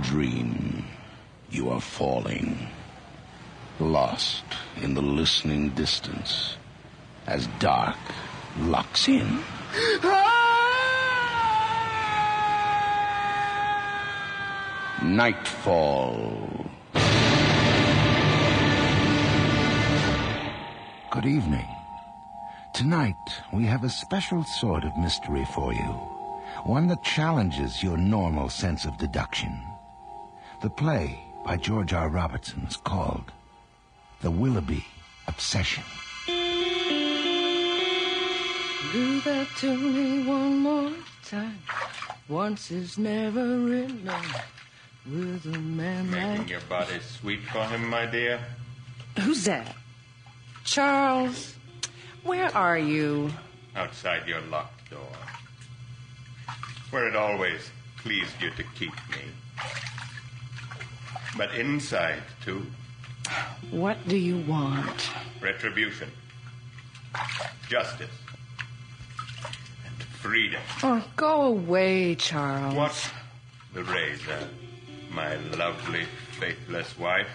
dream, you are falling, lost in the listening distance as dark locks in. Nightfall. Good evening. Tonight, we have a special sort of mystery for you. One that challenges your normal sense of deduction. The play by George R. Robertson is called The Willoughby Obsession. Do that to me one more time. Once is never enough with a man Making like... your body sweet for him, my dear? Who's that? Charles, where are you? Outside your locked door. Where it always pleased you to keep me. But inside, too. What do you want? Retribution. Justice. And freedom. Oh, go away, Charles. What? The razor, my lovely, faithless wife.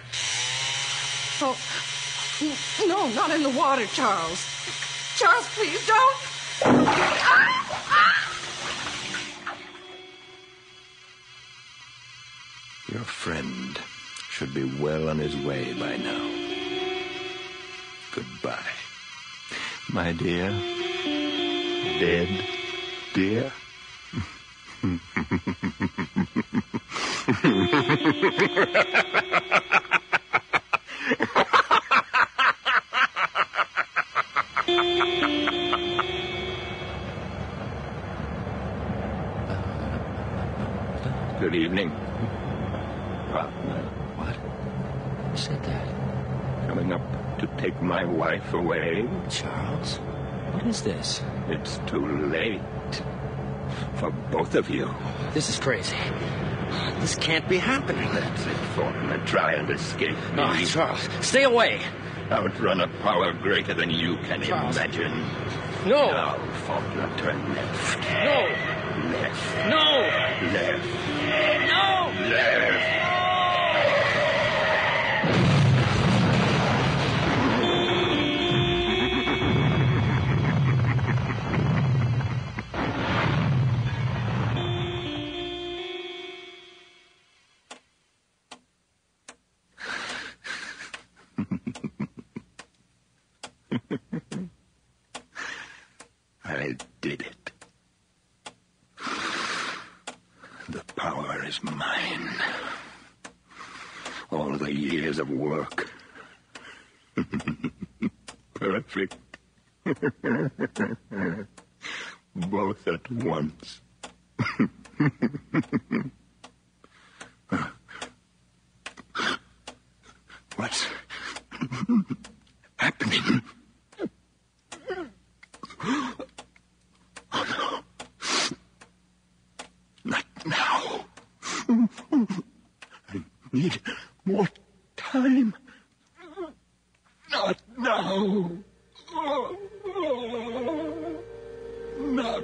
Oh, no, not in the water, Charles. Charles, please don't. Your friend should be well on his way by now. Goodbye, my dear. Dead dear. Good evening, partner. What? Who said that? Coming up to take my wife away. Charles, what is this? It's too late for both of you. This is crazy. This can't be happening. That's it, Faulkner. Try and escape me. No, Charles, stay away. Outrun a power greater than you can Charles. imagine. No. Now, Faulkner, turn left. No. Left. No. Left. No. Left. I did it. The power is mine. All the years of work. Perfect. Both at once. What's happening? Oh, no. Not now. I need more time. Not now. Not now.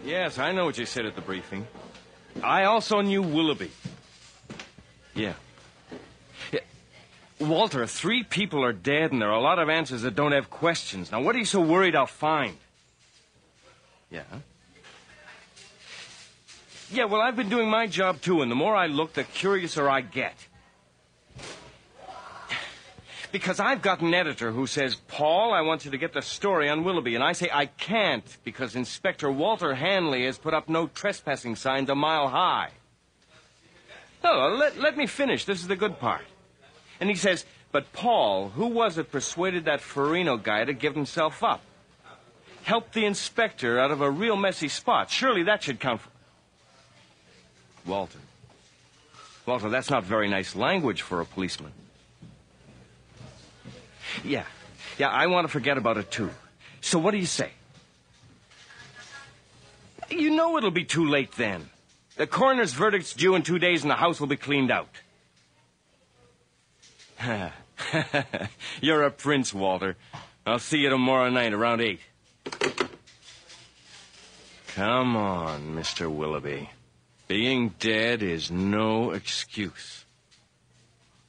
Yes, I know what you said at the briefing. I also knew Willoughby. Yeah. Walter, 3 people are dead, and there are a lot of answers that don't have questions. Now, what are you so worried I'll find? Yeah? Yeah, well, I've been doing my job, too, and the more I look, the curiouser I get. Because I've got an editor who says, Paul, I want you to get the story on Willoughby. And I say, I can't, because Inspector Walter Hanley has put up no trespassing signs a mile high. No, let me finish. This is the good part. And he says, but Paul, who was it persuaded that Farino guy to give himself up? Helped the inspector out of a real messy spot. Surely that should count for... Walter, that's not very nice language for a policeman. Yeah, I want to forget about it, too. So what do you say? You know it'll be too late then. The coroner's verdict's due in 2 days and the house will be cleaned out. You're a prince, Walter. I'll see you tomorrow night around 8. Come on, Mr. Willoughby. Being dead is no excuse.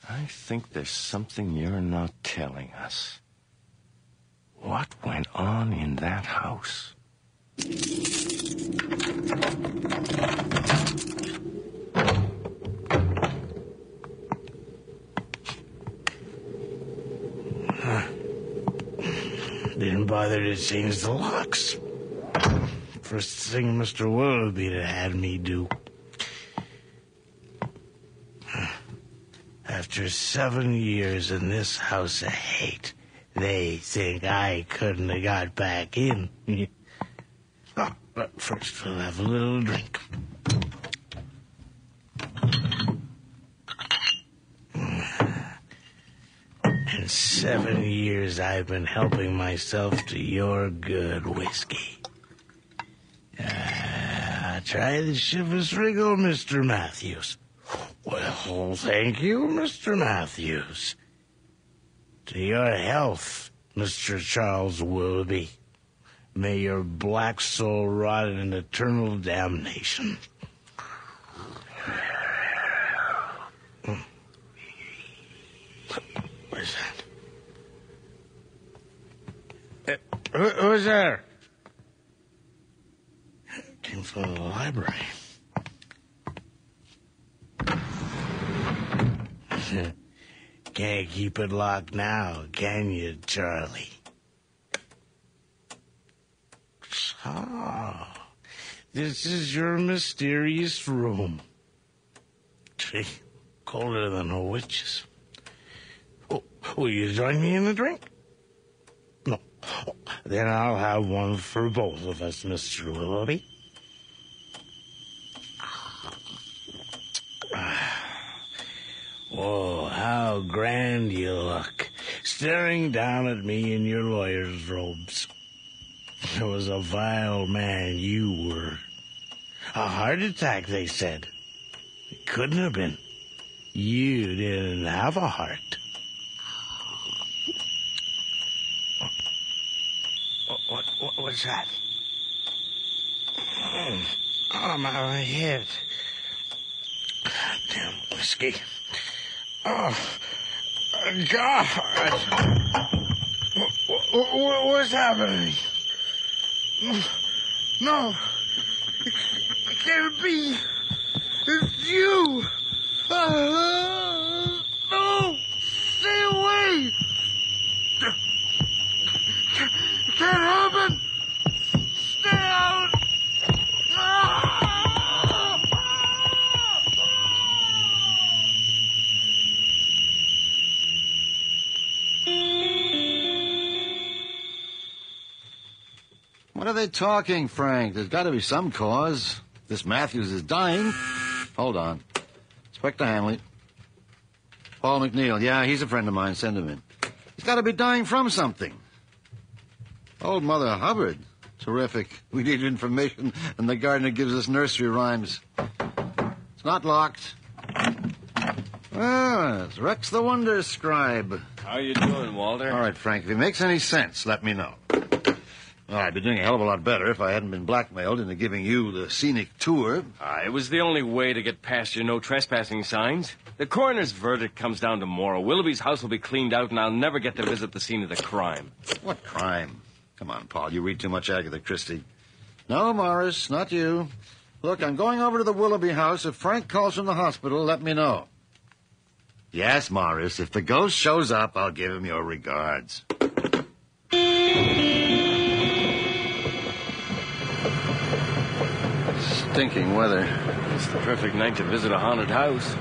I think there's something you're not telling us. What went on in that house? Didn't bother to change the locks. First thing Mr. Willoughby had me do. After 7 years in this house of hate, they think I couldn't have got back in. Oh, but first we'll have a little drink. In 7 years, I've been helping myself to your good whiskey. Try the Chivas Regal, Mr. Matthews. Well, thank you, Mr. Matthews. To your health, Mr. Charles Willoughby. May your black soul rot in eternal damnation. Where's that? Who's there? Came from the library. Can't keep it locked now, can you, Charlie? So, this is your mysterious room. Gee, colder than a witch's. Oh, will you join me in a drink? No. Then I'll have one for both of us, Mr. Willoughby. Whoa, how grand you look, staring down at me in your lawyer's robes. It was a vile man you were. A heart attack, they said. It couldn't have been. You didn't have a heart. What's that? Oh, my head. Damn whiskey. Oh, God. What's happening? No. It can't be. It's you. No. Stay away. It can't happen. Stay out. What are they talking, Frank? There's got to be some cause. This Matthews is dying. Hold on. Inspector Hanley. Paul McNeil. Yeah, he's a friend of mine. Send him in. He's got to be dying from something. Old Mother Hubbard. Terrific. We need information, and the gardener gives us nursery rhymes. It's not locked. Ah, it's Rex the Wonder Scribe. How you doing, Walter? All right, Frank, if it makes any sense, let me know. Well, I'd be doing a hell of a lot better if I hadn't been blackmailed into giving you the scenic tour. It was the only way to get past your no trespassing signs. The coroner's verdict comes down tomorrow. Willoughby's house will be cleaned out, and I'll never get to visit the scene of the crime. What crime? Come on, Paul, you read too much Agatha Christie. No, Morris, not you. Look, I'm going over to the Willoughby house. If Frank calls from the hospital, let me know. Yes, Morris, if the ghost shows up, I'll give him your regards. Stinking weather. It's the perfect night to visit a haunted house.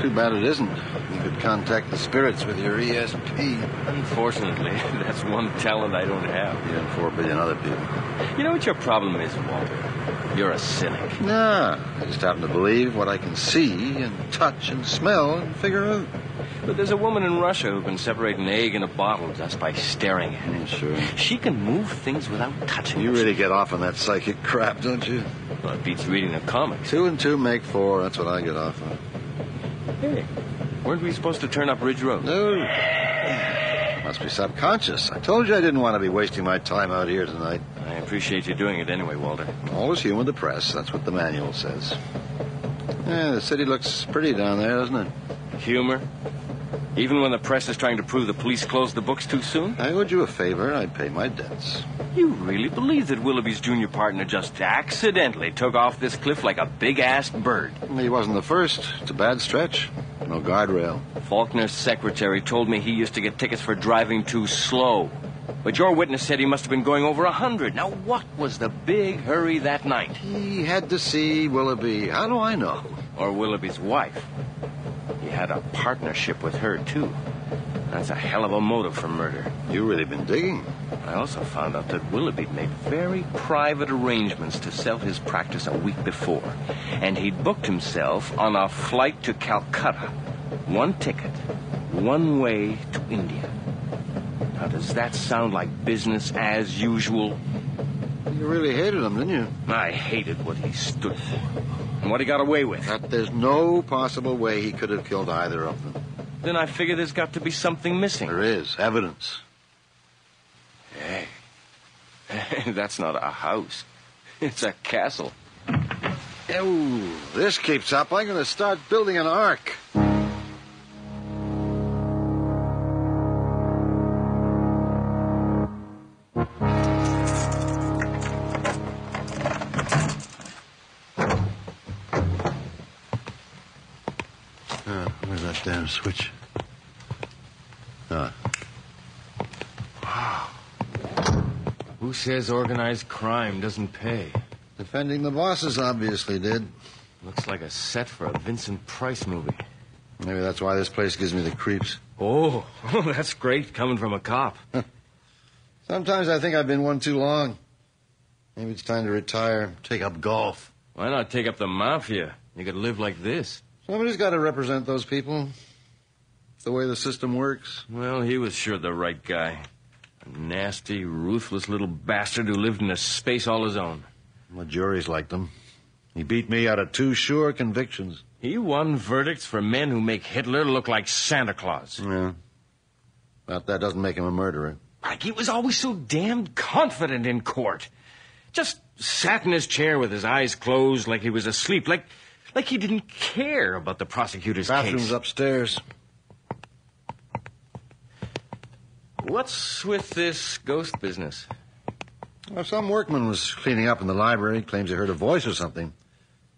Too bad it isn't. You could contact the spirits with your ESP. Unfortunately, that's one talent I don't have. You and 4 billion other people. You know what your problem is, Walter? You're a cynic. Nah, I just happen to believe what I can see and touch and smell and figure out. But there's a woman in Russia who can separate an egg in a bottle just by staring at it. Sure. She can move things without touching You them. really get off on that psychic crap, don't you? Well, it beats reading a comic. 2 and 2 make 4. That's what I get off on. Hey, weren't we supposed to turn up Ridge Road? No. Must be subconscious. I told you I didn't want to be wasting my time out here tonight. I appreciate you doing it anyway, Walter. Always human the press. That's what the manual says. Yeah, the city looks pretty down there, doesn't it? Humor? Even when the press is trying to prove the police closed the books too soon? I owed you a favor. I'd pay my debts. You really believe that Willoughby's junior partner just accidentally took off this cliff like a big-assed bird? He wasn't the first. It's a bad stretch. No guardrail. Faulkner's secretary told me he used to get tickets for driving too slow. But your witness said he must have been going over 100. Now, what was the big hurry that night? He had to see Willoughby. How do I know? Or Willoughby's wife. He had a partnership with her, too. That's a hell of a motive for murder. You've really been digging. I also found out that Willoughby made very private arrangements to sell his practice a week before. And he'd booked himself on a flight to Calcutta. 1 ticket, 1 way to India. Now, does that sound like business as usual? You really hated him, didn't you? I hated what he stood for. And what he got away with. That there's no possible way he could have killed either of them. Then I figure there's got to be something missing. There is. Evidence. Hey, that's not a house. It's a castle. Oh, this keeps up. I'm going to start building an ark. Where's that damn switch? Who says organized crime doesn't pay? Defending the bosses obviously did. Looks like a set for a Vincent Price movie. Maybe that's why this place gives me the creeps. Oh, that's great coming from a cop. Sometimes I think I've been one too long. Maybe it's time to retire, take up golf. Why not take up the mafia? You could live like this. Somebody's got to represent those people. It's the way the system works. Well, he was sure the right guy. A nasty, ruthless little bastard who lived in a space all his own. The juries liked him. He beat me out of 2 sure convictions. He won verdicts for men who make Hitler look like Santa Claus. Yeah. But that doesn't make him a murderer. Like he was always so damned confident in court. Just sat in his chair with his eyes closed like he was asleep. Like he didn't care about the prosecutor's Bathroom's case. upstairs. What's with this ghost business? Well, some workman was cleaning up in the library. Claims he heard a voice or something.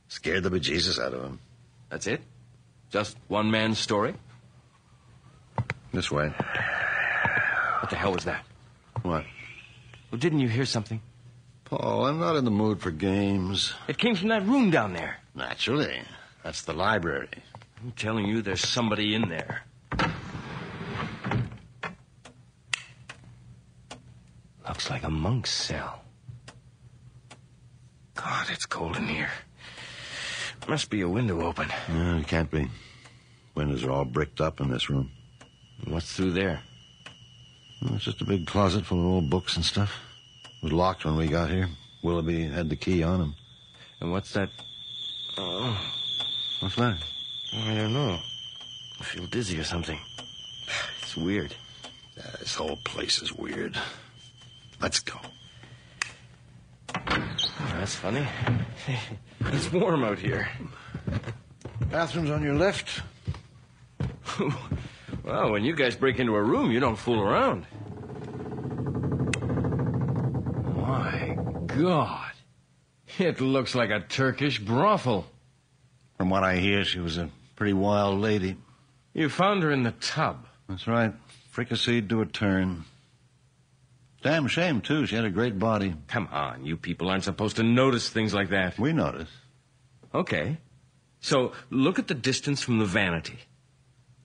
Scared the bejesus out of him. That's it? Just one man's story? This way. What the hell was that? What? Well, didn't you hear something? Paul, I'm not in the mood for games. It came from that room down there. Naturally. That's the library. I'm telling you, there's somebody in there. Looks like a monk's cell. God, it's cold in here. Must be a window open. No, it can't be. Windows are all bricked up in this room. What's through there? Well, it's just a big closet full of old books and stuff. It was locked when we got here. Willoughby had the key on him. And what's that? Oh, What's that? I don't know. I feel dizzy or something. It's weird. This whole place is weird. Let's go. Oh, that's funny. It's warm out here. Bathroom's on your left. Well, when you guys break into a room, you don't fool around. My God. It looks like a Turkish brothel. From what I hear, she was a pretty wild lady. You found her in the tub. That's right. Fricasseed to a turn. Damn shame, too. She had a great body. Come on, you people aren't supposed to notice things like that. We noticed. Okay. So, look at the distance from the vanity.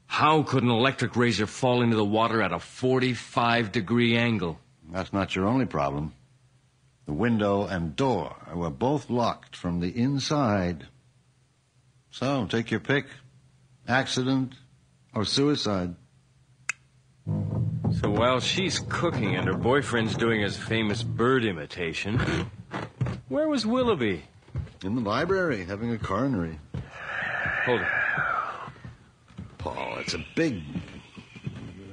How could an electric razor fall into the water at a 45-degree angle? That's not your only problem. The window and door were both locked from the inside. So, take your pick. Accident, Or suicide. So while she's cooking and her boyfriend's doing his famous bird imitation, where was Willoughby? In the library, having a coronary. Hold it. Paul, it's a big,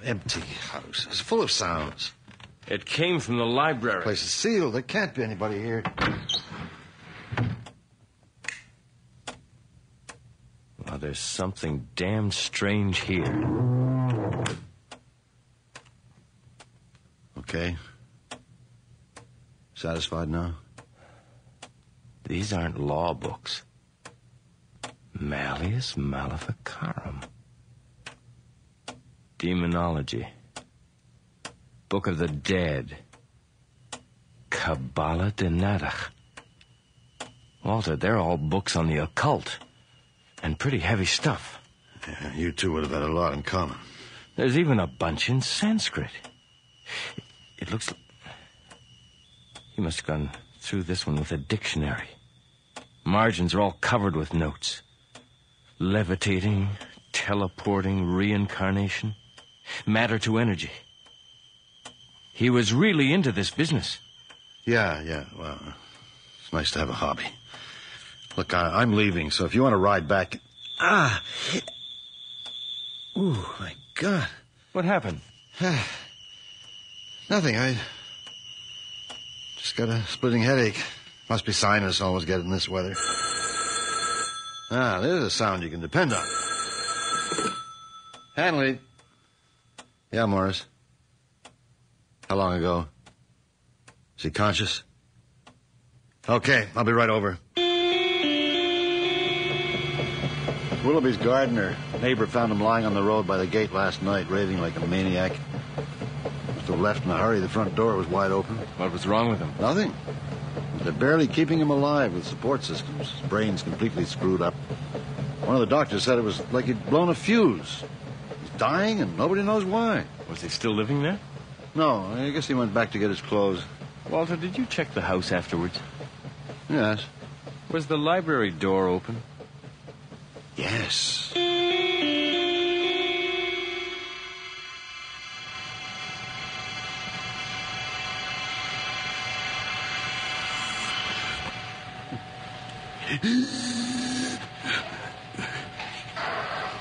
empty house. It's full of sounds. It came from the library. The place is sealed. There can't be anybody here. Well, there's something damn strange here. Okay. Satisfied now? These aren't law books. Malleus Maleficarum. Demonology. Book of the Dead. Kabbalah de Nadach. Walter, they're all books on the occult. And pretty heavy stuff. Yeah, you two would have had a lot in common. There's even a bunch in Sanskrit. It looks like... He must have gone through this one with a dictionary. Margins are all covered with notes. Levitating, teleporting, reincarnation, matter to energy. He was really into this business. Yeah, well, it's nice to have a hobby. Look, I'm leaving, so if you want to ride back... Ooh, my God. What happened? Nothing, I just got a splitting headache. Must be sinus, always get it in this weather. There's a sound you can depend on. Hanley. Yeah, Morris. How long ago? Is he conscious? Okay, I'll be right over. Willoughby's gardener. Neighbor found him lying on the road by the gate last night, raving like a maniac. Must have left in a hurry. The front door was wide open. What was wrong with him? Nothing. They're barely keeping him alive with support systems. His brain's completely screwed up. One of the doctors said it was like he'd blown a fuse. He's dying and nobody knows why. Was he still living there? No, I guess he went back to get his clothes. Walter, did you check the house afterwards? Yes. Was the library door open? Yes.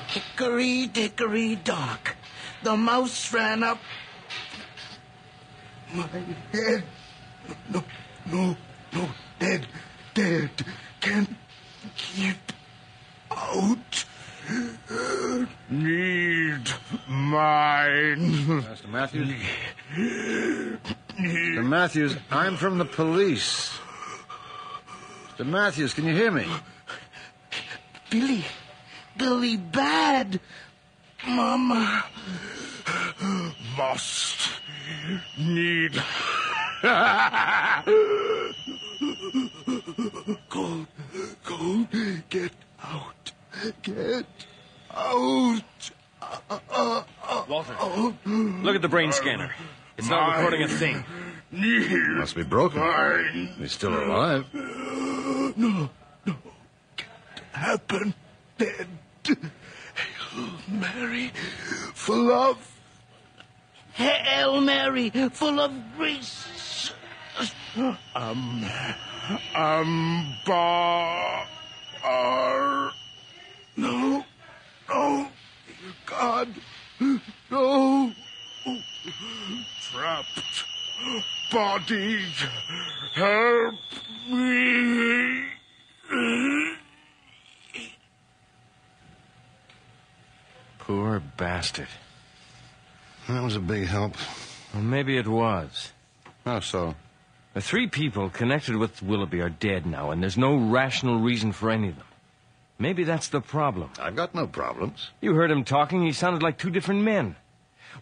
Hickory dickory dock. The mouse ran up my head. No, dead. Can't get out. Need mine. Mr. Matthews? Mr. Matthews, I'm from the police. Mr. Matthews, can you hear me? Billy bad. Mama must need. Go, get out. Walter, look at the brain scanner. It's not recording a thing. Must be broken. He's still alive. No. Can't happen. Dead. Hail Mary, full of... Hail Mary, full of grace. No, God, no. Trapped body, help me. Poor bastard. That was a big help. Well, maybe it was. How so? The 3 people connected with Willoughby are dead now, and there's no rational reason for any of them. Maybe that's the problem. I've got no problems. You heard him talking. He sounded like 2 different men.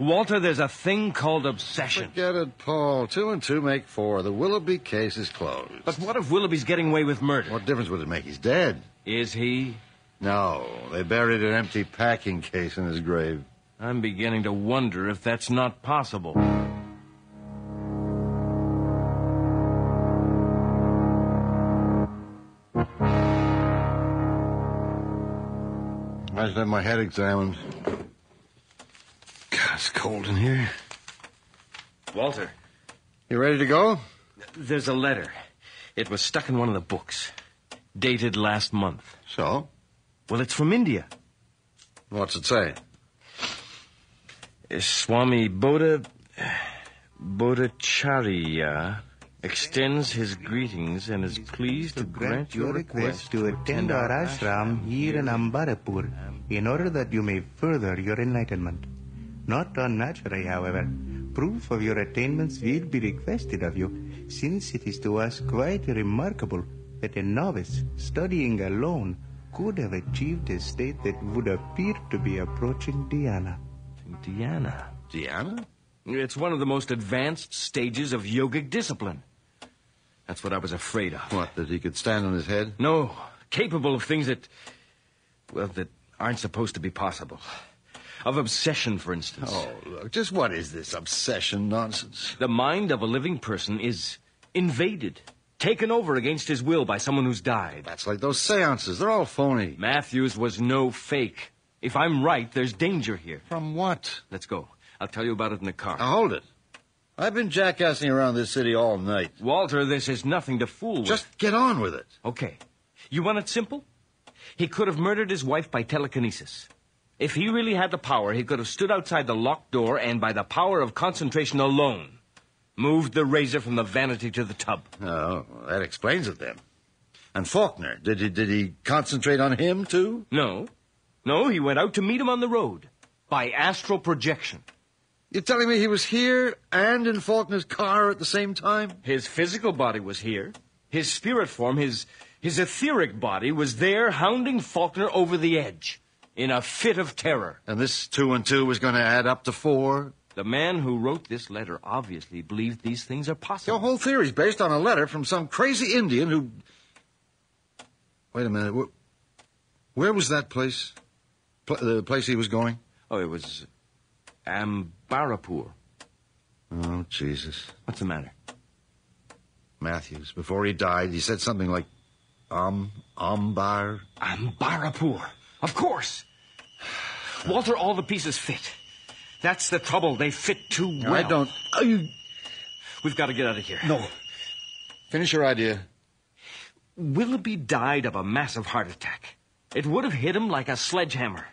Walter, there's a thing called obsession. Forget it, Paul. 2 and 2 make 4. The Willoughby case is closed. But what if Willoughby's getting away with murder? What difference would it make? He's dead. Is he? No, they buried an empty packing case in his grave. I'm beginning to wonder if that's not possible. I should have my head examined. it's cold in here. Walter, You ready to go? there's a letter. It was stuck in one of the books. Dated last month. So? Well, it's from India. What's it say? Swami Bodhacharya extends his greetings and is pleased to grant your request to attend our ashram here in Ambarapur in order that you may further your enlightenment. Not unnaturally, however, proof of your attainments will be requested of you, since it is to us quite remarkable that a novice studying alone could have achieved a state that would appear to be approaching dhyana. Dhyana. Deanna? It's one of the most advanced stages of yogic discipline. That's what I was afraid of. What, that he could stand on his head? No, capable of things that aren't supposed to be possible. Of obsession, for instance. Oh, look, just what is this obsession nonsense? The mind of a living person is invaded, taken over against his will by someone who's died. That's like those seances. They're all phony. Matthews was no fake. If I'm right, there's danger here. From what? Let's go. I'll tell you about it in the car. Now, hold it. I've been jackassing around this city all night. Walter, this is nothing to fool with. Just get on with it. Okay. You want it simple? He could have murdered his wife by telekinesis. If he really had the power, he could have stood outside the locked door and, by the power of concentration alone, moved the razor from the vanity to the tub. Oh, that explains it then. And Faulkner, did he concentrate on him, too? No, he went out to meet him on the road. By astral projection. You're telling me he was here and in Faulkner's car at the same time? His physical body was here. His spirit form, his etheric body, was there hounding Faulkner over the edge. In a fit of terror. And this 2 and 2 was going to add up to 4? The man who wrote this letter obviously believed these things are possible. Your whole theory's based on a letter from some crazy Indian who... Wait a minute. Where was that place? The place he was going? Oh, it was Ambarapur. Oh, Jesus. What's the matter? Matthews, before he died, he said something like... Ambar... Ambarapur. Of course. Walter, all the pieces fit. That's the trouble. They fit too well. I don't... We've got to get out of here. No. Finish your idea. Willoughby died of a massive heart attack. It would have hit him like a sledgehammer.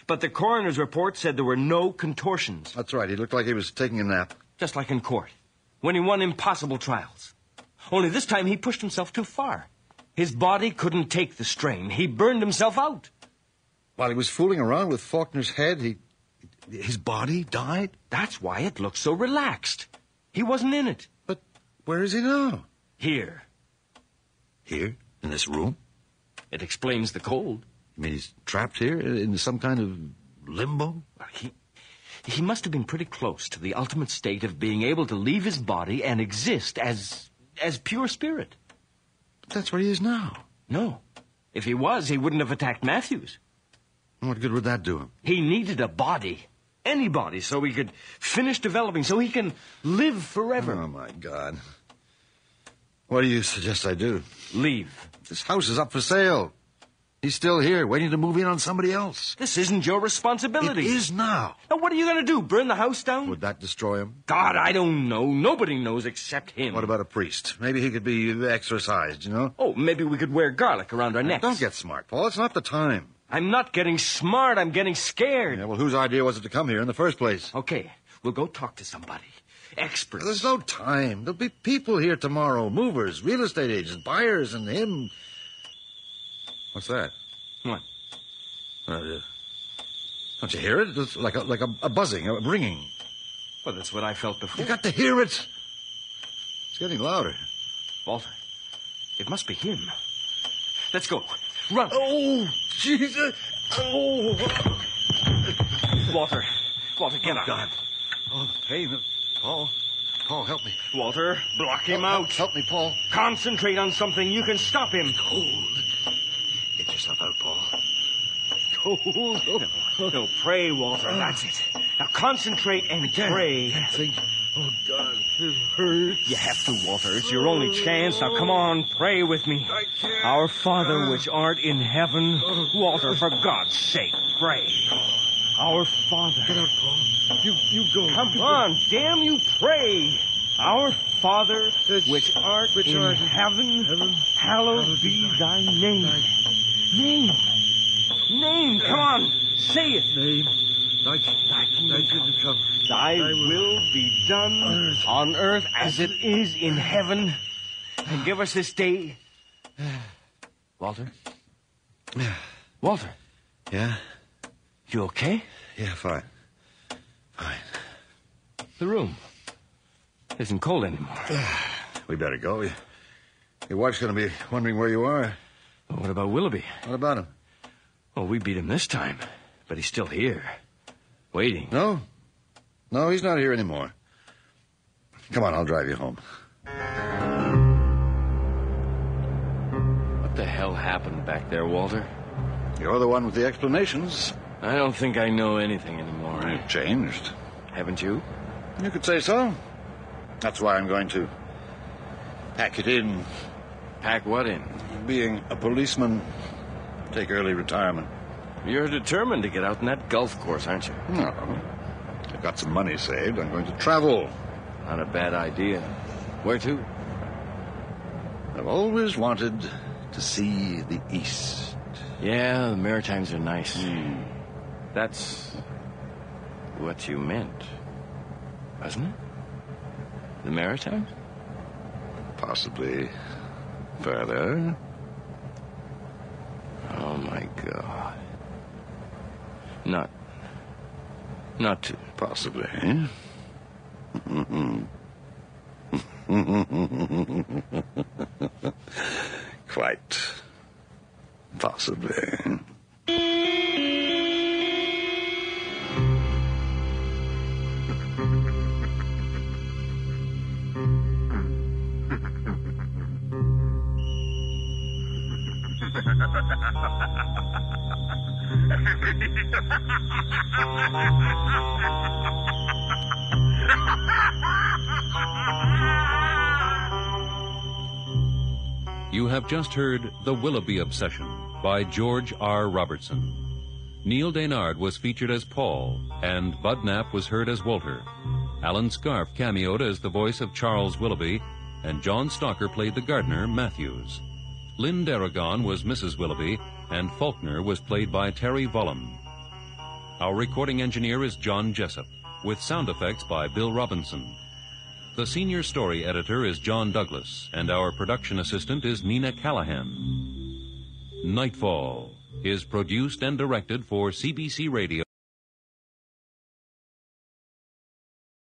But the coroner's report said there were no contortions. That's right. He looked like he was taking a nap. Just like in court, when he won impossible trials. Only this time he pushed himself too far. His body couldn't take the strain. He burned himself out. While he was fooling around with Faulkner's head, his body died? That's why it looks so relaxed. He wasn't in it. But where is he now? Here. Here? In this room? It explains the cold. You mean he's trapped here in some kind of limbo? He must have been pretty close to the ultimate state of being able to leave his body and exist as pure spirit. But that's where he is now. No. If he was, he wouldn't have attacked Matthews. What good would that do him? He needed a body. Any body, so he could finish developing, so he can live forever. Oh, my God. What do you suggest I do? Leave. This house is up for sale. He's still here, waiting to move in on somebody else. This isn't your responsibility. It is now. Now, what are you going to do, burn the house down? Would that destroy him? God, I don't know. Nobody knows except him. What about a priest? Maybe he could be exorcised, you know? Oh, maybe we could wear garlic around our necks. Don't get smart, Paul. It's not the time. I'm not getting smart. I'm getting scared. Yeah, well, whose idea was it to come here in the first place? Okay, we'll go talk to somebody. Experts. There's no time. There'll be people here tomorrow. Movers, real estate agents, buyers, and him. What's that? What? Don't you hear it? It's like a buzzing, a ringing. Well, that's what I felt before. You got to hear it. It's getting louder. Walter, it must be him. Let's go. Run. Oh, Jesus. Oh. Walter, get up. God. Oh, the pain. Paul, help me. Walter, block him out. Help me, Paul. Concentrate on something. You can stop him. Cold. Get yourself out, Paul. Cold. No, pray, Walter. That's it. Now concentrate and pray. Think. Oh, God, it hurts. You have to, Walter. It's your only chance. Now, come on, pray with me. I can't. Our Father which art in heaven. Walter, for God's sake, pray. Our Father. Get up, Paul. You go. Come on, damn you, pray. Our Father, which art in heaven, hallowed be thy name. Name, come on, say it. Name. Thy kingdom come. Thy will be done on earth as it is in heaven. And give us this day... Walter? Walter? Yeah? You okay? Yeah, fine. Fine. The room isn't cold anymore. We better go. Your wife's going to be wondering where you are. Well, what about Willoughby? What about him? Well, we beat him this time, but he's still here, waiting. No, he's not here anymore. Come on, I'll drive you home. What the hell happened back there, Walter? You're the one with the explanations. I don't think I know anything anymore. You've changed. Haven't you? You could say so. That's why I'm going to pack it in. Pack what in? Being a policeman, take early retirement. You're determined to get out in that golf course, aren't you? No. I've got some money saved. I'm going to travel. Not a bad idea. Where to? I've always wanted to see the East. Yeah, the Maritimes are nice. That's what you meant, wasn't it? The Maritimes? Possibly further. Oh, my God. Not to... Possibly. Quite possibly. You have just heard The Willoughby Obsession by George R. Robertson. Neil Daynard was featured as Paul, and Bud Knapp was heard as Walter. Alan Scarf cameoed as the voice of Charles Willoughby, and John Stalker played the gardener, Matthews. Lynn Darragon was Mrs. Willoughby, and Faulkner was played by Terry Vollum. Our recording engineer is John Jessup, with sound effects by Bill Robinson. The senior story editor is John Douglas, and our production assistant is Nina Callahan. Nightfall is produced and directed for CBC Radio.